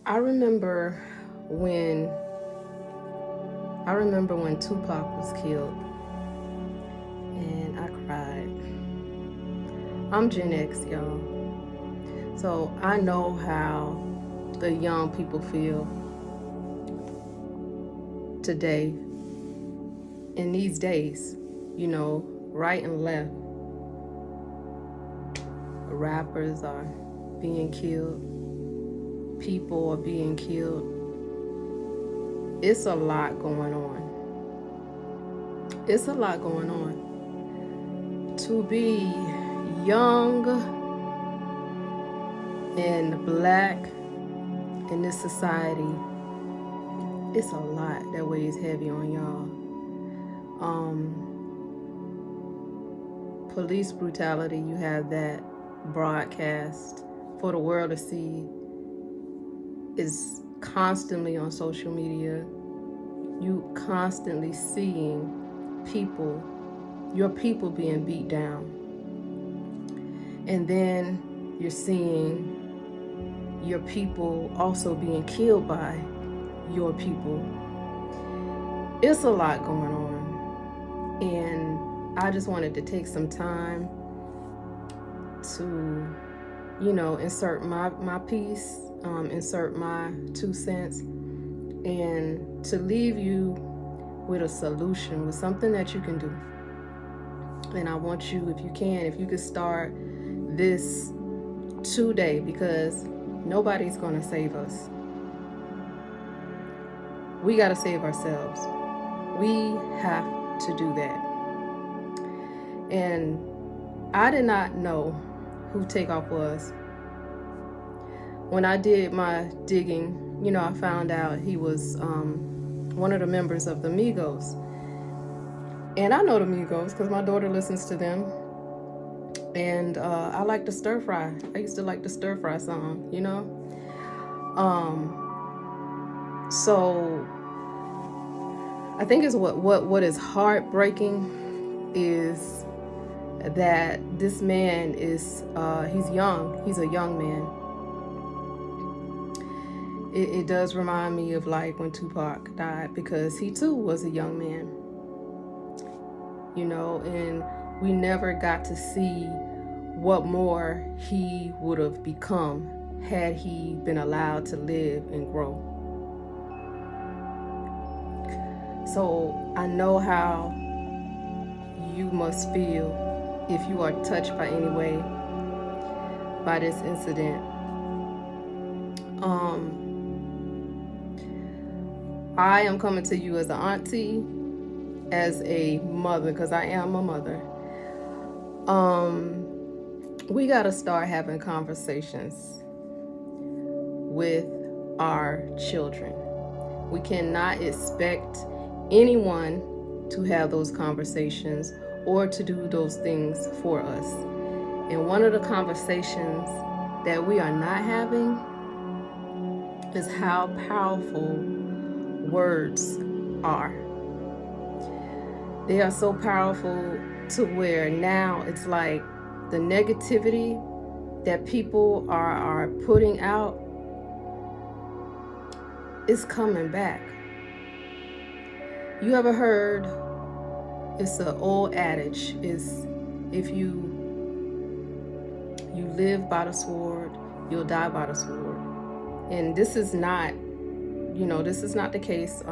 I remember when I remember when Tupac was killed, and I cried. I'm Gen X, y'all. So I know how the young people feel today in these days. Right and left. Rappers are being killed. People are being killed. It's a lot going on. It's a lot going on. To be young and black in this society, it's a lot that weighs heavy on y'all. Police brutality, you have that broadcast for the world to see, is constantly on social media. You constantly seeing your people being beat down. And then you're seeing your people also being killed by your people. It's a lot going on. And I just wanted to take some time to, insert my piece, insert my 2 cents, and to leave you with a solution, with something that you can do. And I want you, if you could start this today, because nobody's going to save us. We got to save ourselves. We have to do that. And I did not know who TakeOff was. When I did my digging, I found out he was one of the members of the Migos. And I know the Migos because my daughter listens to them. And I like to stir fry. I used to like the stir fry song, So I think is what is heartbreaking is that this man is he's young. He's a young man. It does remind me of like when Tupac died, because he too was a young man. And we never got to see what more he would have become had he been allowed to live and grow. So I know how you must feel if you are touched by any way by this incident. I am coming to you as an auntie, as a mother, because I am a mother. We got to start having conversations with our children. We cannot expect anyone to have those conversations or to do those things for us. And one of the conversations that we are not having is how powerful words are. They are so powerful to where now it's like the negativity that people are putting out is coming back. You ever heard, it's an old adage, is if you live by the sword, you'll die by the sword. And this is not the case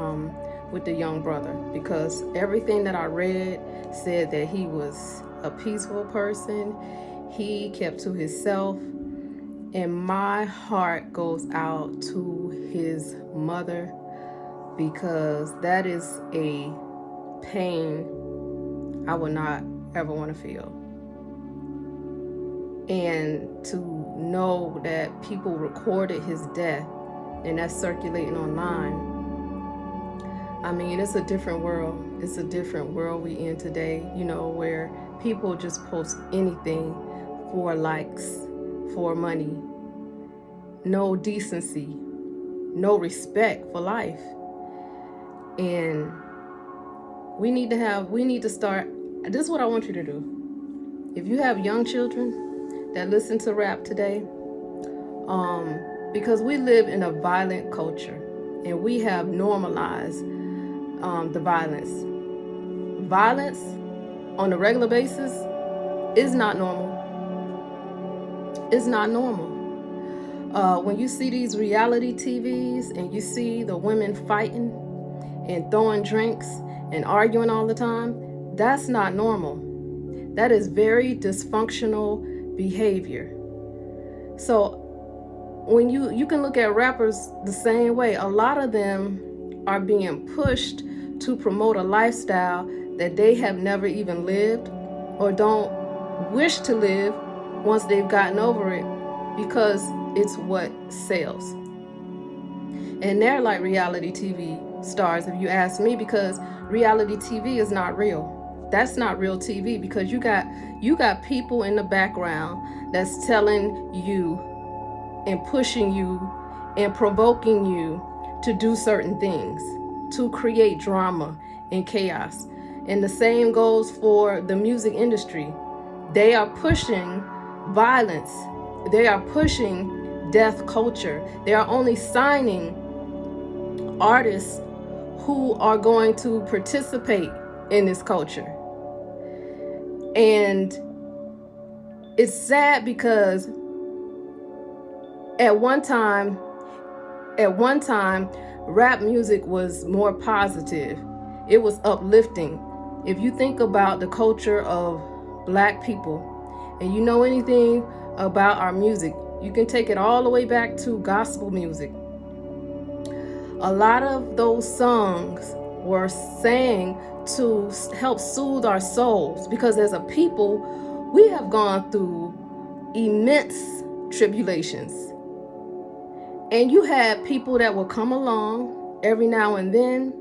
with the young brother, because everything that I read said that he was a peaceful person. He kept to himself. And my heart goes out to his mother, because that is a pain I would not ever want to feel. And to know that people recorded his death and that's circulating online. I mean, it's a different world. It's a different world we in today, where people just post anything for likes, for money. No decency, no respect for life. And we need to start, this is what I want you to do. If you have young children that listen to rap today, because we live in a violent culture and we have normalized the violence. Violence on a regular basis is not normal. It's not normal. When you see these reality TVs and you see the women fighting and throwing drinks and arguing all the time, that's not normal. That is very dysfunctional behavior. So when you can look at rappers the same way. A lot of them are being pushed to promote a lifestyle that they have never even lived or don't wish to live once they've gotten over it, because it's what sells. And they're like reality TV stars, if you ask me, because reality TV is not real. That's not real TV, because you got people in the background that's telling you and pushing you and provoking you to do certain things, to create drama and chaos. And the same goes for the music industry. They are pushing violence. They are pushing death culture. They are only signing artists who are going to participate in this culture. And it's sad because at one time, rap music was more positive. It was uplifting. If you think about the culture of Black people, and you know anything about our music, you can take it all the way back to gospel music. A lot of those songs were sang to help soothe our souls, because as a people, we have gone through immense tribulations. And you had people that would come along every now and then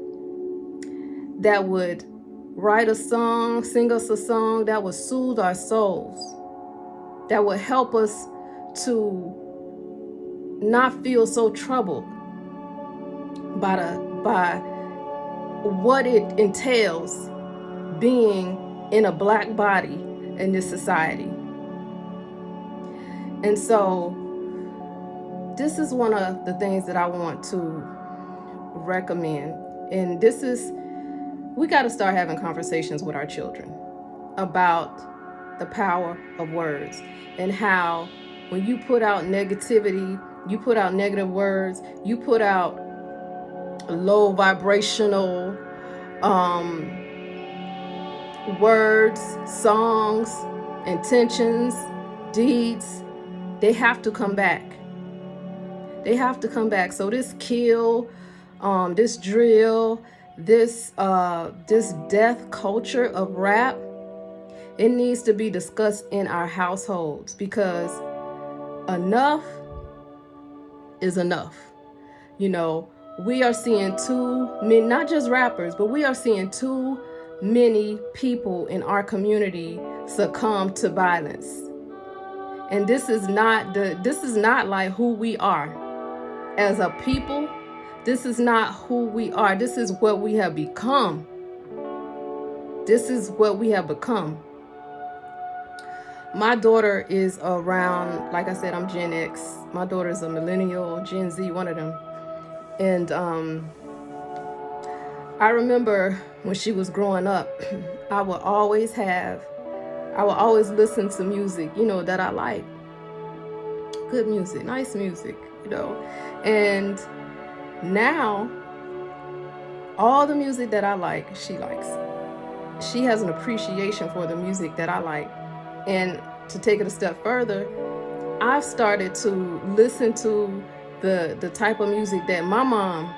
that would write a song, sing us a song that would soothe our souls, that would help us to not feel so troubled by what it entails being in a Black body in this society. And so this is one of the things that I want to recommend. And this is, we got to start having conversations with our children about the power of words, and how when you put out negativity, you put out negative words, you put out low vibrational words, songs, intentions, deeds, they have to come back. They have to come back. So this kill, this drill, this death culture of rap, it needs to be discussed in our households, because enough is enough. You know, we are seeing too many, not just rappers, but we are seeing too many people in our community succumb to violence. And this is not like who we are as a people. This is not who we are. This is what we have become. This is what we have become. My daughter is around, like I said, I'm Gen X. My daughter is a millennial, Gen Z, one of them. And I remember when she was growing up, I would always listen to music, that I like. Good music, nice music, And now, all the music that I like, she likes. She has an appreciation for the music that I like. And to take it a step further, I've started to listen to the type of music that my mom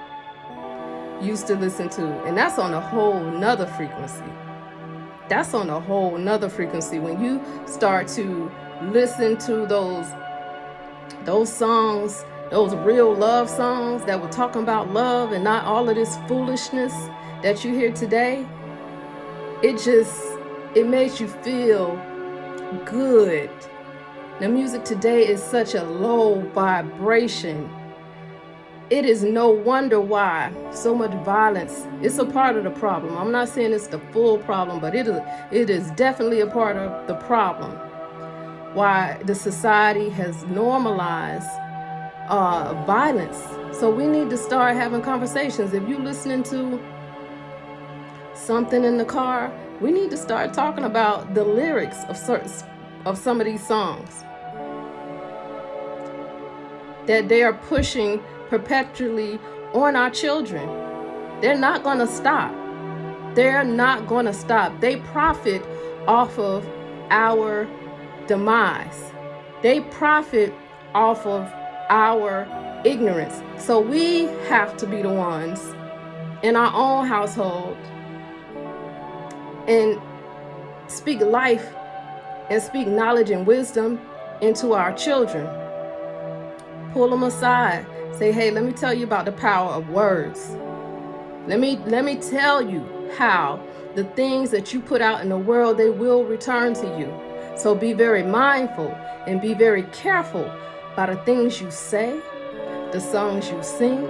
used to listen to. And that's on a whole nother frequency. That's on a whole nother frequency. When you start to listen to those songs, those real love songs that were talking about love and not all of this foolishness that you hear today, it makes you feel good. The music today is such a low vibration. It is no wonder why so much violence. It's a part of the problem. I'm not saying it's the full problem, but it is definitely a part of the problem. Why the society has normalized violence. So we need to start having conversations. If you're listening to something in the car, we need to start talking about the lyrics of some of these songs that they are pushing perpetually on our children. They're not going to stop. They're not going to stop. They profit off of our demise. They profit off of our ignorance. So we have to be the ones in our own household and speak life and speak knowledge and wisdom into our children. Pull them aside. Say, hey, let me tell you about the power of words. Let me tell you how the things that you put out in the world, they will return to you. So be very mindful and be very careful by the things you say, the songs you sing,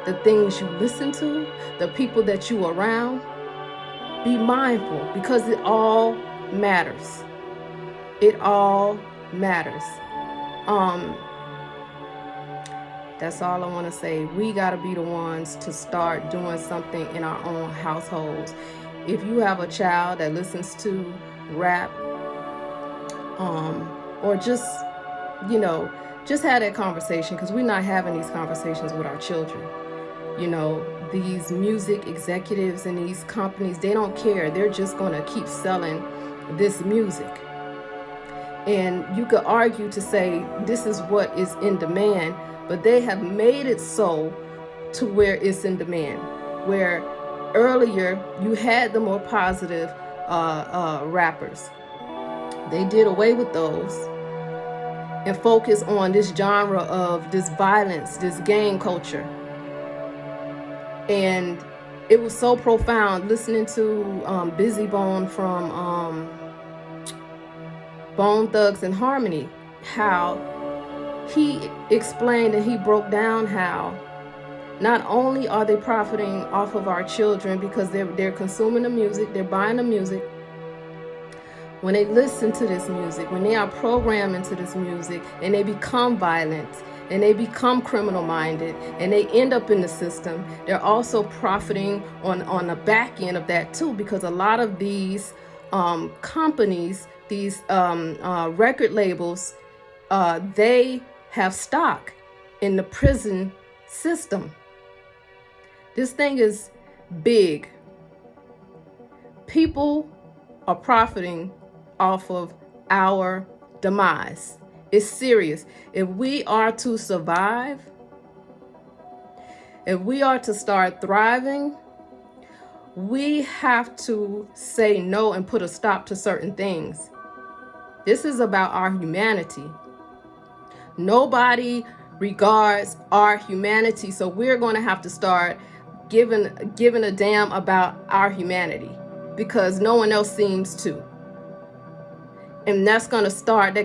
the things you listen to, the people that you are around. Be mindful, because it all matters. It all matters. That's all I want to say. We got to be the ones to start doing something in our own households. If you have a child that listens to rap, or just have that conversation, because we're not having these conversations with our children. These music executives and these companies, they don't care. They're just going to keep selling this music. And you could argue to say this is what is in demand, but they have made it so to where it's in demand. Where earlier you had the more positive rappers. They did away with those and focus on this genre of this violence, this gang culture. And it was so profound listening to Busy Bone from Bone Thugs and Harmony, how he explained and he broke down how not only are they profiting off of our children because they're consuming the music, they're buying the music. When they listen to this music, when they are programmed into this music and they become violent and they become criminal minded and they end up in the system, they're also profiting on the back end of that too, because a lot of these companies, these record labels, they have stock in the prison system. This thing is big. People are profiting off of our demise. It's serious. If we are to survive, if we are to start thriving, we have to say no and put a stop to certain things. This is about our humanity. Nobody regards our humanity, so we're going to have to start giving a damn about our humanity, because no one else seems to. And that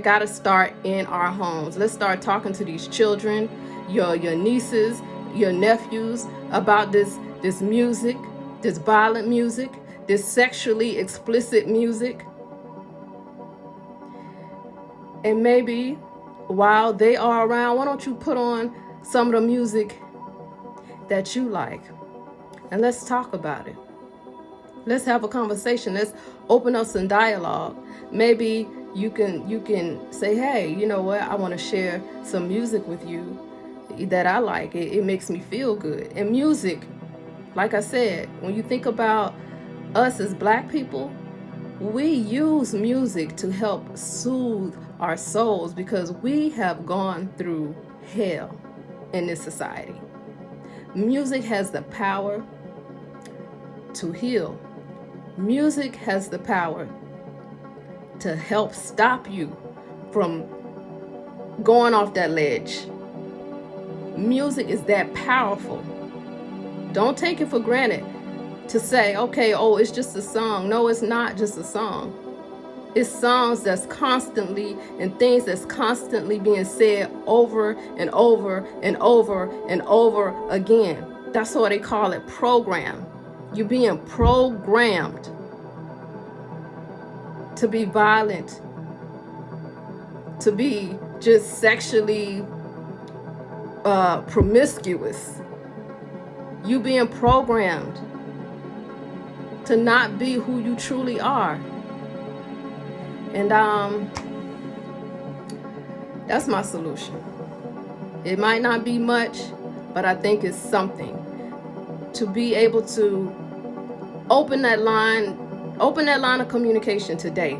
got to start in our homes. Let's start talking to these children, your nieces, your nephews, about this music, this violent music, this sexually explicit music. And maybe while they are around, why don't you put on some of the music that you like, and let's talk about it. Let's have a conversation. Let's open up some dialogue. Maybe you can say, hey, you know what? I want to share some music with you that I like. It makes me feel good. And music, like I said, when you think about us as Black people, we use music to help soothe our souls, because we have gone through hell in this society. Music has the power to heal. Music has the power to help stop you from going off that ledge. Music is that powerful. Don't take it for granted to say, okay, oh, it's just a song. No, it's not just a song. It's songs that's constantly and things that's constantly being said over and over and over and over again. That's why they call it program. You're being programmed to be violent, to be just sexually promiscuous. You being programmed to not be who you truly are. And that's my solution. It might not be much, but I think it's something to be able to open that line of communication today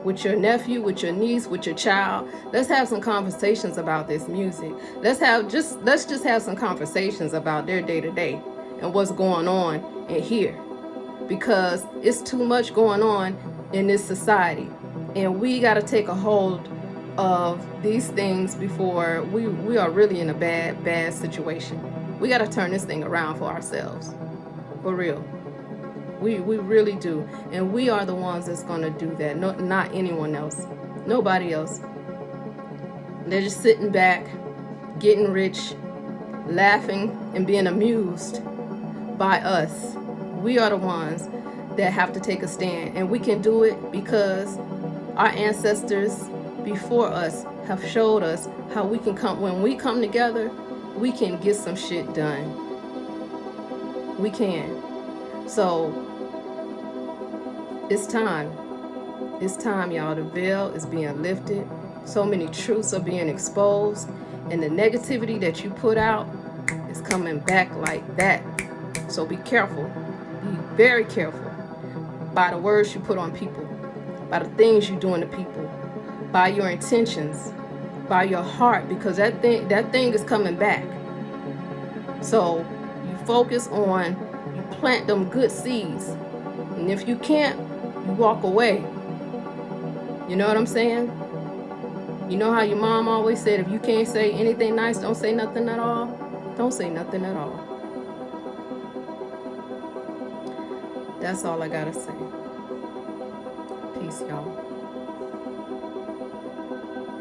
with your nephew, with your niece, with your child. Let's have some conversations about this music. Let's just have some conversations about their day-to-day and what's going on in here, because it's too much going on in this society, and we got to take a hold of these things before we are really in a bad situation. We got to turn this thing around for ourselves, for real. We really do, and we are the ones that's going to do that. No, not anyone else, nobody else. They're just sitting back, getting rich, laughing, and being amused by us. We are the ones that have to take a stand, and we can do it because our ancestors before us have showed us how we can come. When we come together, we can get some shit done. We can. So it's time, y'all. The veil is being lifted. So many truths are being exposed, and the negativity that you put out is coming back like that. So be careful, be very careful by the words you put on people, by the things you doing to people, by your intentions, by your heart, because that thing is coming back. So you focus on, you plant them good seeds, and if you can't, you walk away. You know what I'm saying? You know how your mom always said, if you can't say anything nice, don't say nothing at all. Don't say nothing at all. That's all I gotta say. Peace, y'all.